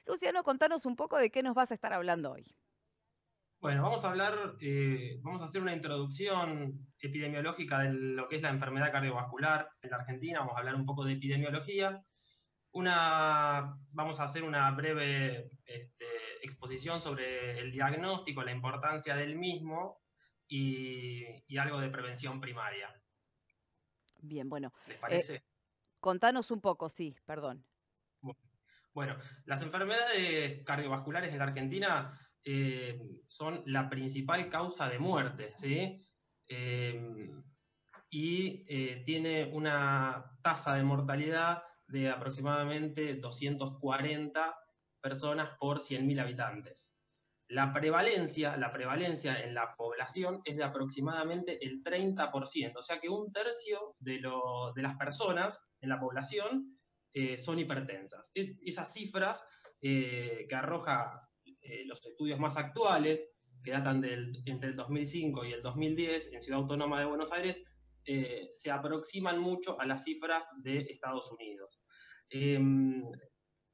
Luciano, contanos un poco de qué nos vas a estar hablando hoy. Bueno, vamos a hacer una introducción epidemiológica de lo que es la enfermedad cardiovascular en la Argentina. Vamos a hablar un poco de epidemiología. Vamos a hacer una breve exposición sobre el diagnóstico, la importancia del mismo y algo de prevención primaria. Bien, bueno, ¿Les eh, parece? contanos un poco, sí, perdón. Bueno, las enfermedades cardiovasculares en la Argentina son la principal causa de muerte, ¿sí? Eh, Tiene una tasa de mortalidad de aproximadamente 240 personas por 100.000 habitantes. La prevalencia en la población es de aproximadamente el 30%, o sea que un tercio de las personas en la población son hipertensas. Esas cifras que arroja los estudios más actuales, que datan entre el 2005 y el 2010 en Ciudad Autónoma de Buenos Aires, se aproximan mucho a las cifras de Estados Unidos. Eh,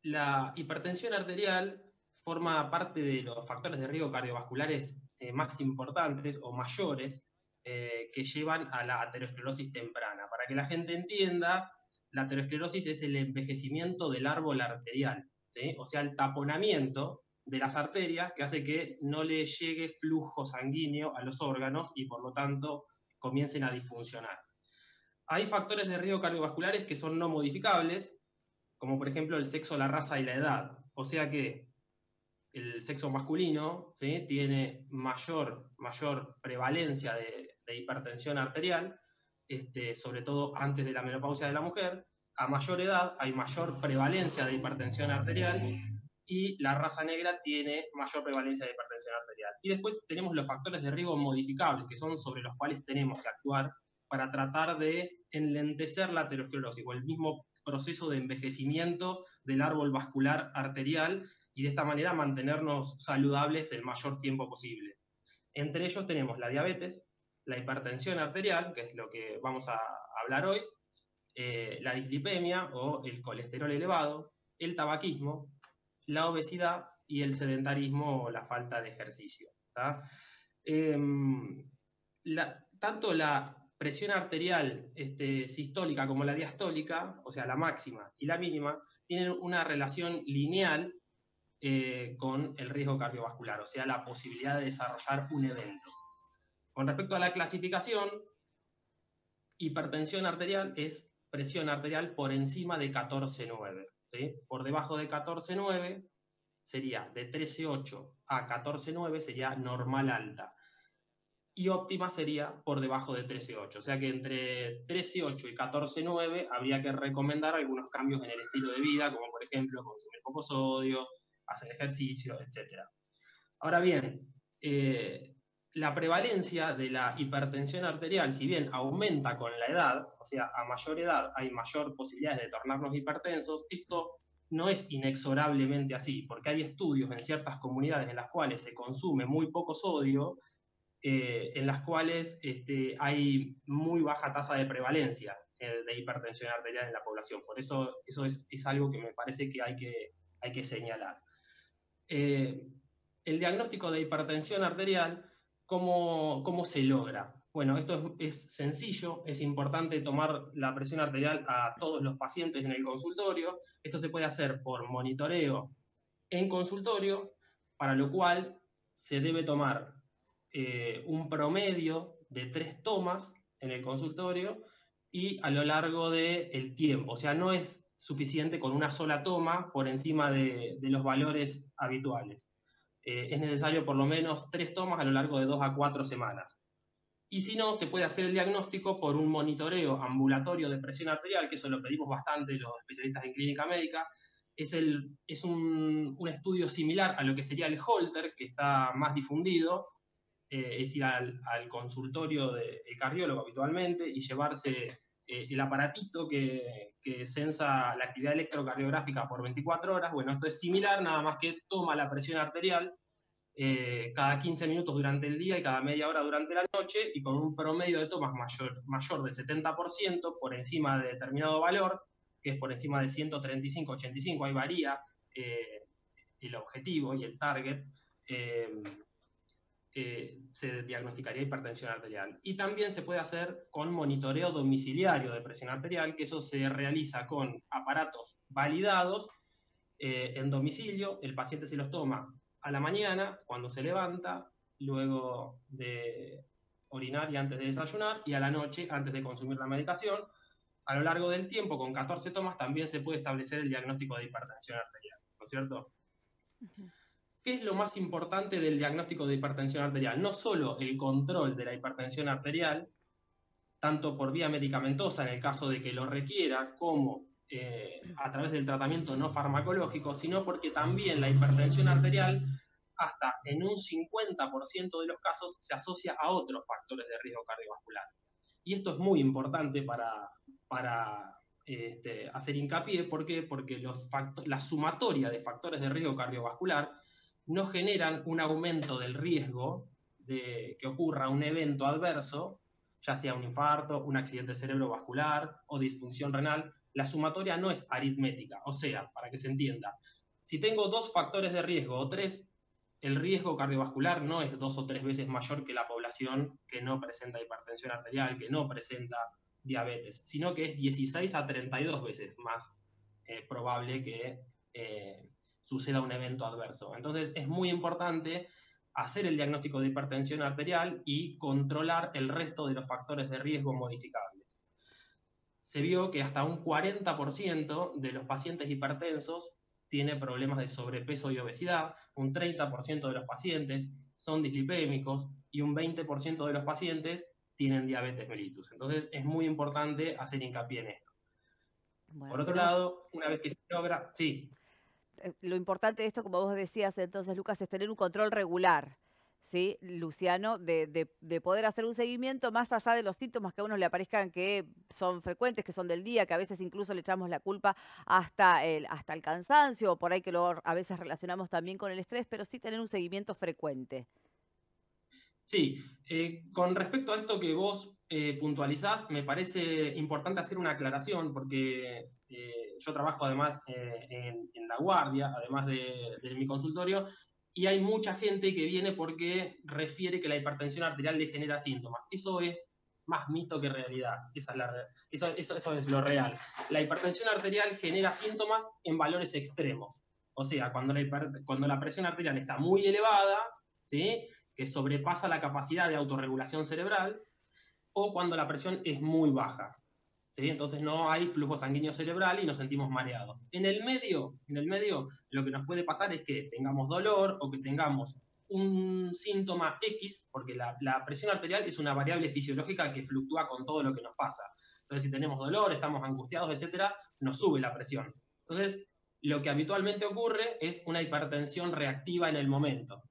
la hipertensión arterial forma parte de los factores de riesgo cardiovasculares más importantes o mayores que llevan a la aterosclerosis temprana. Para que la gente entienda, la aterosclerosis es el envejecimiento del árbol arterial, ¿sí? O sea, el taponamiento de las arterias que hace que no le llegue flujo sanguíneo a los órganos y por lo tanto comiencen a disfuncionar. Hay factores de riesgo cardiovasculares que son no modificables, como por ejemplo el sexo, la raza y la edad. O sea que el sexo masculino, ¿sí?, tiene mayor prevalencia de hipertensión arterial, sobre todo antes de la menopausia de la mujer. A mayor edad hay mayor prevalencia de hipertensión arterial y la raza negra tiene mayor prevalencia de hipertensión arterial. Y después tenemos los factores de riesgo modificables, que son sobre los cuales tenemos que actuar para tratar de enlentecer la aterosclerosis o el mismo proceso de envejecimiento del árbol vascular arterial y de esta manera mantenernos saludables el mayor tiempo posible. Entre ellos tenemos la diabetes, la hipertensión arterial, que es lo que vamos a hablar hoy, la dislipemia o el colesterol elevado, el tabaquismo, la obesidad y el sedentarismo o la falta de ejercicio. Eh, Tanto la presión arterial sistólica como la diastólica, o sea, la máxima y la mínima, tienen una relación lineal con el riesgo cardiovascular, o sea, la posibilidad de desarrollar un evento. Con respecto a la clasificación, hipertensión arterial es presión arterial por encima de 14,9. ¿Sí? Por debajo de 14,9 sería de 13,8 a 14,9 sería normal alta. Y óptima sería por debajo de 13,8. O sea que entre 13,8 y 14,9 habría que recomendar algunos cambios en el estilo de vida, como por ejemplo consumir poco sodio, hacer ejercicio, etc. Ahora bien, la prevalencia de la hipertensión arterial, si bien aumenta con la edad, o sea, a mayor edad hay mayor posibilidad de tornarnos hipertensos, esto no es inexorablemente así, porque hay estudios en ciertas comunidades en las cuales se consume muy poco sodio, en las cuales hay muy baja tasa de prevalencia de hipertensión arterial en la población. Por eso es algo que me parece que hay que señalar. El diagnóstico de hipertensión arterial, ¿cómo se logra? Bueno, esto es sencillo, es importante tomar la presión arterial a todos los pacientes en el consultorio. Esto se puede hacer por monitoreo en consultorio, para lo cual se debe tomar un promedio de 3 tomas en el consultorio y a lo largo del tiempo. O sea, no es suficiente con una sola toma por encima de los valores habituales. Es necesario por lo menos 3 tomas a lo largo de 2 a 4 semanas. Y si no, se puede hacer el diagnóstico por un monitoreo ambulatorio de presión arterial, que eso lo pedimos bastante los especialistas en clínica médica. Es un estudio similar a lo que sería el Holter, que está más difundido, es ir al consultorio del cardiólogo habitualmente y llevarse el aparatito que censa la actividad electrocardiográfica por 24 horas. Bueno, esto es similar, nada más que toma la presión arterial cada 15 minutos durante el día y cada media hora durante la noche, y con un promedio de tomas mayor del 70% por encima de determinado valor, que es por encima de 135, 85, ahí varía el objetivo y el target, se diagnosticaría hipertensión arterial. Y también se puede hacer con monitoreo domiciliario de presión arterial, que eso se realiza con aparatos validados en domicilio. El paciente se los toma a la mañana, cuando se levanta, luego de orinar y antes de desayunar, y a la noche, antes de consumir la medicación. A lo largo del tiempo, con 14 tomas, también se puede establecer el diagnóstico de hipertensión arterial, ¿no es cierto? Ujú. ¿Qué es lo más importante del diagnóstico de hipertensión arterial? No solo el control de la hipertensión arterial, tanto por vía medicamentosa en el caso de que lo requiera, como a través del tratamiento no farmacológico, sino porque también la hipertensión arterial, hasta en un 50% de los casos, se asocia a otros factores de riesgo cardiovascular. Y esto es muy importante para hacer hincapié. ¿Por qué? Porque la sumatoria de factores de riesgo cardiovascular no generan un aumento del riesgo de que ocurra un evento adverso, ya sea un infarto, un accidente cerebrovascular o disfunción renal. La sumatoria no es aritmética, o sea, para que se entienda, si tengo 2 factores de riesgo o 3, el riesgo cardiovascular no es 2 o 3 veces mayor que la población que no presenta hipertensión arterial, que no presenta diabetes, sino que es 16 a 32 veces más probable que suceda un evento adverso. Entonces es muy importante hacer el diagnóstico de hipertensión arterial y controlar el resto de los factores de riesgo modificables. Se vio que hasta un 40% de los pacientes hipertensos tiene problemas de sobrepeso y obesidad, un 30% de los pacientes son dislipémicos y un 20% de los pacientes tienen diabetes mellitus. Entonces es muy importante hacer hincapié en esto. Bueno, Por otro tenemos lado, una vez que se logra, sí, lo importante de esto, como vos decías entonces, Lucas, es tener un control regular, ¿sí, Luciano? De poder hacer un seguimiento más allá de los síntomas que a uno le aparezcan que son frecuentes, que son del día, que a veces incluso le echamos la culpa hasta el cansancio, o por ahí que a veces relacionamos también con el estrés, pero sí tener un seguimiento frecuente. sí. Con respecto a esto que vos puntualizás, me parece importante hacer una aclaración, porque yo trabajo además en la guardia, además de mi consultorio, y hay mucha gente que viene porque refiere que la hipertensión arterial le genera síntomas. Eso es más mito que realidad. Eso es lo real. La hipertensión arterial genera síntomas en valores extremos. O sea, cuando la presión arterial está muy elevada, ¿sí?, que sobrepasa la capacidad de autorregulación cerebral, o cuando la presión es muy baja, ¿sí? Entonces no hay flujo sanguíneo cerebral y nos sentimos mareados. En el medio, lo que nos puede pasar es que tengamos dolor o que tengamos un síntoma X, porque la presión arterial es una variable fisiológica que fluctúa con todo lo que nos pasa. Entonces, si tenemos dolor, estamos angustiados, etcétera, nos sube la presión. Entonces, lo que habitualmente ocurre es una hipertensión reactiva en el momento.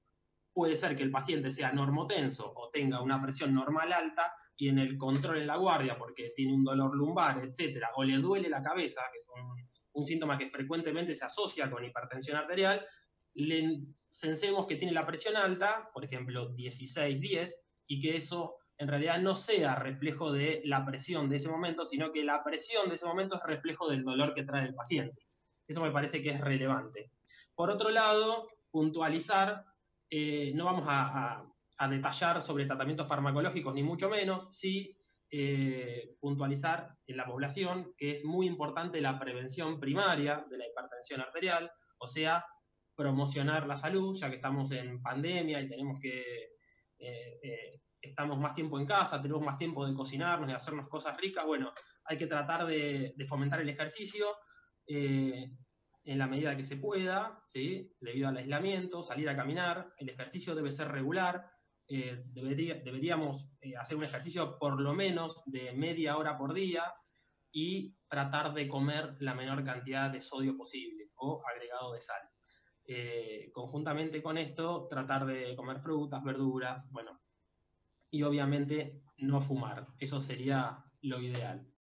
Puede ser que el paciente sea normotenso o tenga una presión normal alta, y en el control en la guardia, porque tiene un dolor lumbar, etcétera, o le duele la cabeza, que es un síntoma que frecuentemente se asocia con hipertensión arterial, le sensemos que tiene la presión alta, por ejemplo 16-10, y que eso en realidad no sea reflejo de la presión de ese momento, sino que la presión de ese momento es reflejo del dolor que trae el paciente. Eso me parece que es relevante. Por otro lado, puntualizar, no vamos a detallar sobre tratamientos farmacológicos, ni mucho menos, sí puntualizar en la población que es muy importante la prevención primaria de la hipertensión arterial, o sea, promocionar la salud, ya que estamos en pandemia y estamos más tiempo en casa, tenemos más tiempo de cocinarnos, de hacernos cosas ricas. Bueno, hay que tratar de fomentar el ejercicio en la medida que se pueda, ¿sí?, debido al aislamiento, salir a caminar. El ejercicio debe ser regular. Deberíamos hacer un ejercicio por lo menos de media hora por día y tratar de comer la menor cantidad de sodio posible o agregado de sal. Conjuntamente con esto, tratar de comer frutas, verduras, bueno, y obviamente no fumar. Eso sería lo ideal.